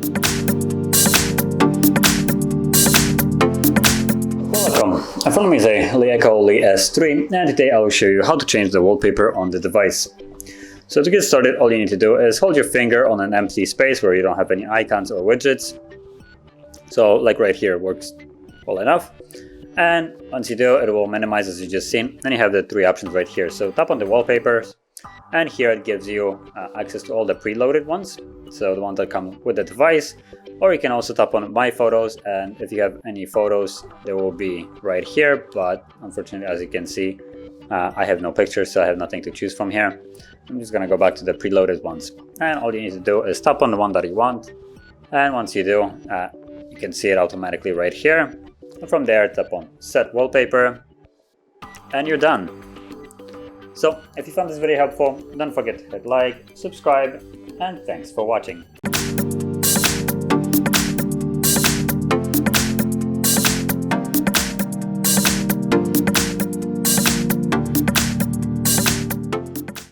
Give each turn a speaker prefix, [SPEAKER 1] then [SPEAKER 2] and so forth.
[SPEAKER 1] Welcome, in front of me is a LeEco Le S3, and today I will show you how to change the wallpaper on the device. So to get started, all you need to do is hold your finger on an empty space where you don't have any icons or widgets. So like right here works well enough. And once you do, it will minimize as you just seen. Then you have the three options right here. So tap on the wallpapers, and here it gives you access to all the preloaded ones. So the ones that come with the device. Or you can also tap on My Photos, and if you have any photos, they will be right here. But unfortunately, as you can see, I have no pictures, so I have nothing to choose from here. I'm just gonna go back to the preloaded ones. And all you need to do is tap on the one that you want. And once you do, you can see it automatically right here. And from there, tap on Set Wallpaper, and you're done. So if you found this video helpful, don't forget to hit like, subscribe, and thanks for watching.